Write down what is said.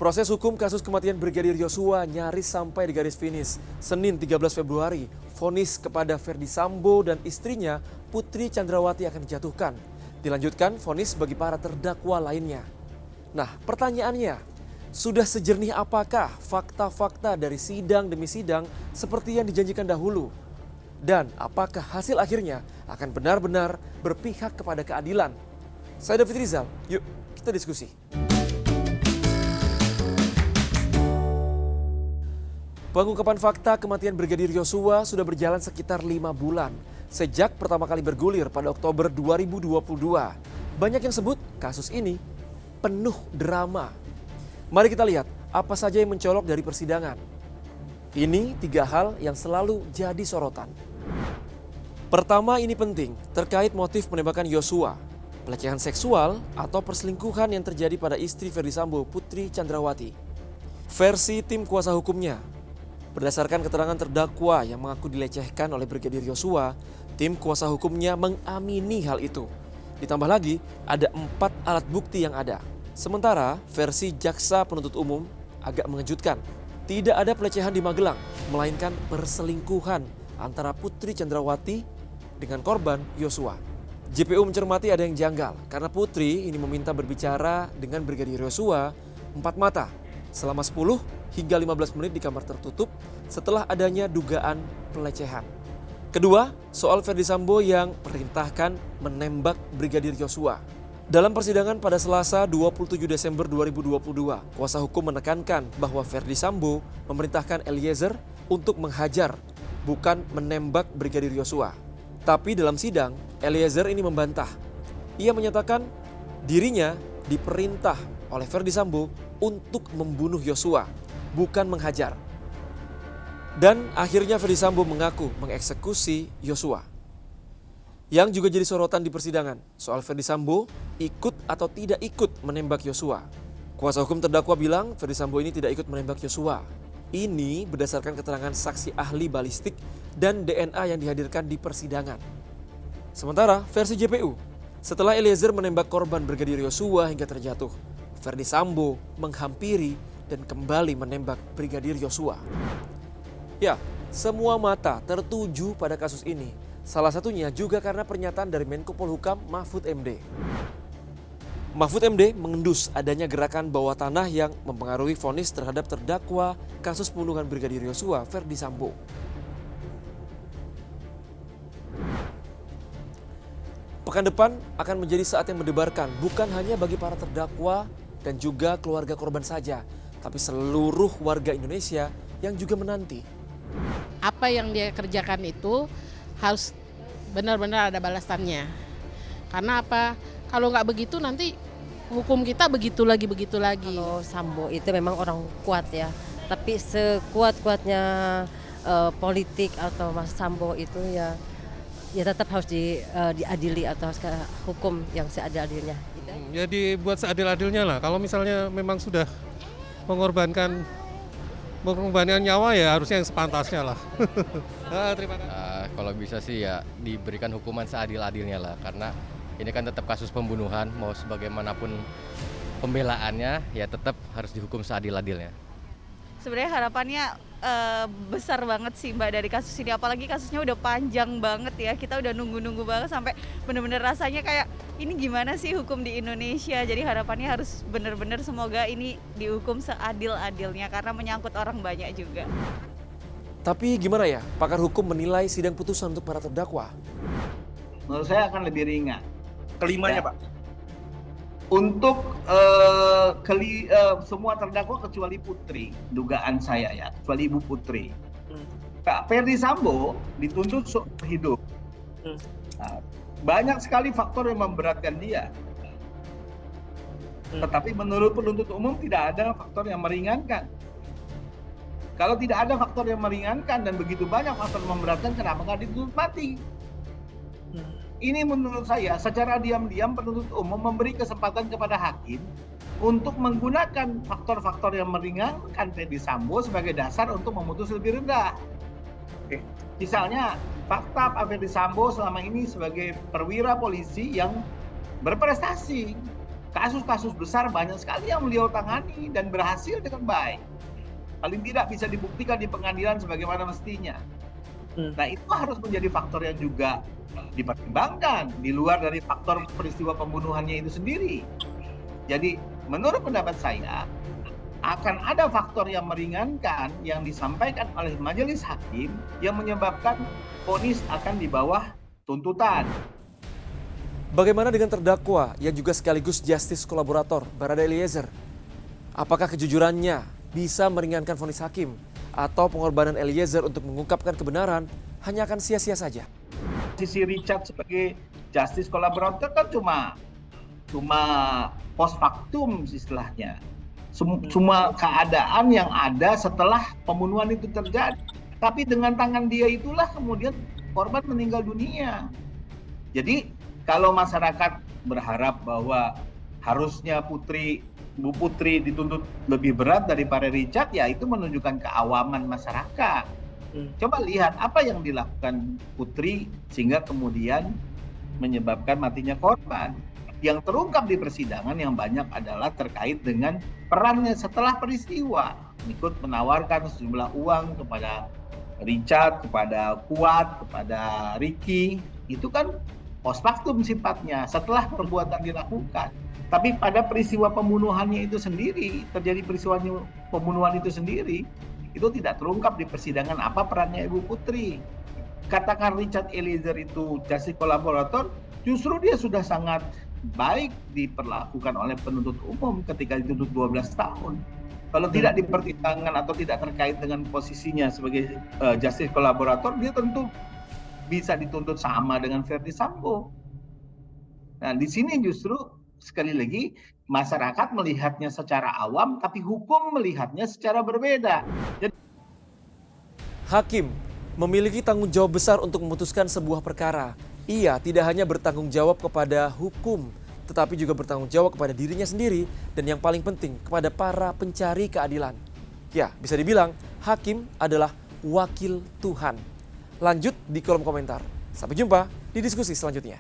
Proses hukum kasus kematian Brigadir Yosua nyaris sampai di garis finish. Senin 13 Februari, vonis kepada Ferdy Sambo dan istrinya Putri Chandrawati akan dijatuhkan. Dilanjutkan vonis bagi para terdakwa lainnya. Nah, pertanyaannya, sudah sejernih apakah fakta-fakta dari sidang demi sidang seperti yang dijanjikan dahulu? Dan apakah hasil akhirnya akan benar-benar berpihak kepada keadilan? Saya David Rizal, yuk kita diskusi. Pengungkapan fakta kematian Brigadir Yosua sudah berjalan sekitar 5 bulan. Sejak pertama kali bergulir pada Oktober 2022. Banyak yang sebut kasus ini penuh drama. Mari kita lihat apa saja yang mencolok dari persidangan. Ini 3 hal yang selalu jadi sorotan. Pertama, ini penting terkait motif penembakan Yosua. Pelecehan seksual atau perselingkuhan yang terjadi pada istri Ferdy Sambo, Putri Chandrawati. Versi tim kuasa hukumnya. Berdasarkan keterangan terdakwa yang mengaku dilecehkan oleh Brigadir Yosua, tim kuasa hukumnya mengamini hal itu. Ditambah lagi, ada 4 alat bukti yang ada. Sementara versi jaksa penuntut umum agak mengejutkan. Tidak ada pelecehan di Magelang, melainkan perselingkuhan antara Putri Chandrawati dengan korban Yosua. JPU mencermati ada yang janggal karena Putri ini meminta berbicara dengan Brigadir Yosua 4 mata selama 10 hingga 15 menit di kamar tertutup setelah adanya dugaan pelecehan. Kedua, soal Ferdy Sambo yang perintahkan menembak Brigadir Yosua. Dalam persidangan pada Selasa 27 Desember 2022, kuasa hukum menekankan bahwa Ferdy Sambo memerintahkan Eliezer untuk menghajar, bukan menembak Brigadir Yosua. Tapi dalam sidang, Eliezer ini membantah. Ia menyatakan dirinya diperintah oleh Ferdy Sambo untuk membunuh Yosua, bukan menghajar. Dan akhirnya Ferdy Sambo mengaku mengeksekusi Yosua. Yang juga jadi sorotan di persidangan, soal Ferdy Sambo ikut atau tidak ikut menembak Yosua. Kuasa hukum terdakwa bilang Ferdy Sambo ini tidak ikut menembak Yosua. Ini berdasarkan keterangan saksi ahli balistik dan DNA yang dihadirkan di persidangan. Sementara versi JPU, setelah Eliezer menembak korban Brigadir Yosua hingga terjatuh, Ferdy Sambo menghampiri dan kembali menembak Brigadir Yosua. Ya, semua mata tertuju pada kasus ini. Salah satunya juga karena pernyataan dari Menko Polhukam Mahfud MD. Mahfud MD mengendus adanya gerakan bawah tanah yang mempengaruhi vonis terhadap terdakwa kasus pembunuhan Brigadir Yosua, Ferdy Sambo. Pekan depan akan menjadi saat yang mendebarkan bukan hanya bagi para terdakwa dan juga keluarga korban saja, tapi seluruh warga Indonesia yang juga menanti. Apa yang dia kerjakan itu harus benar-benar ada balasannya. Karena apa? Kalau nggak begitu nanti hukum kita begitu lagi. Kalau Sambo itu memang orang kuat ya, tapi sekuat-kuatnya politik atau Mas Sambo itu ya tetap harus diadili atau harus ke hukum yang seadil-adilnya. Ya dibuat seadil-adilnya lah. Kalau misalnya memang sudah mengorbankan nyawa ya harusnya yang sepantasnya lah. Terima kasih. Kalau bisa sih ya diberikan hukuman seadil-adilnya lah, karena ini kan tetap kasus pembunuhan, mau sebagaimanapun pembelaannya ya tetap harus dihukum seadil-adilnya. Sebenarnya harapannya besar banget sih Mbak dari kasus ini, apalagi kasusnya udah panjang banget ya, kita udah nunggu-nunggu banget sampai bener-bener rasanya kayak ini gimana sih hukum di Indonesia. Jadi harapannya harus bener-bener semoga ini dihukum seadil-adilnya karena menyangkut orang banyak juga. Tapi gimana ya, pakar hukum menilai sidang putusan untuk para terdakwa? Menurut saya akan lebih ringan. Kelimanya Ya. Pak? Untuk semua terdakwa kecuali Putri, dugaan saya ya, kecuali Ibu Putri. Pak Ferdy Sambo dituntut seumur hidup. Nah, banyak sekali faktor yang memberatkan dia. Tetapi menurut penuntut umum tidak ada faktor yang meringankan. Kalau tidak ada faktor yang meringankan dan begitu banyak faktor yang memberatkan, kenapa nggak dituntut mati? Ini menurut saya secara diam-diam penuntut umum memberi kesempatan kepada hakim untuk menggunakan faktor-faktor yang meringankan Ferdy Sambo sebagai dasar untuk memutus lebih rendah. Misalnya fakta Pak Ferdy Sambo selama ini sebagai perwira polisi yang berprestasi. kasus-kasus besar banyak sekali yang beliau tangani dan berhasil dengan baik. Paling tidak bisa dibuktikan di pengadilan sebagaimana mestinya. Nah, itu harus menjadi faktor yang juga dipertimbangkan di luar dari faktor peristiwa pembunuhannya itu sendiri. Jadi, menurut pendapat saya, akan ada faktor yang meringankan yang disampaikan oleh majelis hakim yang menyebabkan vonis akan di bawah tuntutan. Bagaimana dengan terdakwa yang juga sekaligus justice kolaborator, Barada Eliezer? Apakah kejujurannya bisa meringankan vonis hakim? Atau pengorbanan Eliezer untuk mengungkapkan kebenaran hanya akan sia-sia saja? Sisi Richard sebagai justice kolaborator kan cuma post factum istilahnya. Semua keadaan yang ada setelah pembunuhan itu terjadi. Tapi dengan tangan dia itulah kemudian korban meninggal dunia. Jadi kalau masyarakat berharap bahwa harusnya Bu Putri dituntut lebih berat daripada Richard, ya itu menunjukkan keawaman masyarakat. Coba lihat apa yang dilakukan Putri sehingga kemudian menyebabkan matinya korban. Yang terungkap di persidangan yang banyak adalah terkait dengan perannya setelah peristiwa. Ikut menawarkan sejumlah uang kepada Richard, kepada Kuat, kepada Ricky. Itu kan post factum sifatnya setelah perbuatan dilakukan. Tapi pada peristiwa pembunuhannya itu sendiri, terjadi peristiwa pembunuhan itu sendiri, itu tidak terungkap di persidangan apa perannya Ibu Putri. Katakan Richard Eliezer itu justice kolaborator, justru dia sudah sangat baik diperlakukan oleh penuntut umum ketika dituntut 12 tahun. Kalau tidak dipertimbangkan atau tidak terkait dengan posisinya sebagai justice kolaborator, dia tentu bisa dituntut sama dengan Verdi Sambo. Nah, di sini justru sekali lagi masyarakat melihatnya secara awam, tapi hukum melihatnya secara berbeda. Hakim memiliki tanggung jawab besar untuk memutuskan sebuah perkara. Ia tidak hanya bertanggung jawab kepada hukum, tetapi juga bertanggung jawab kepada dirinya sendiri dan yang paling penting kepada para pencari keadilan. Ya, bisa dibilang hakim adalah wakil Tuhan. Lanjut di kolom komentar. Sampai jumpa di diskusi selanjutnya.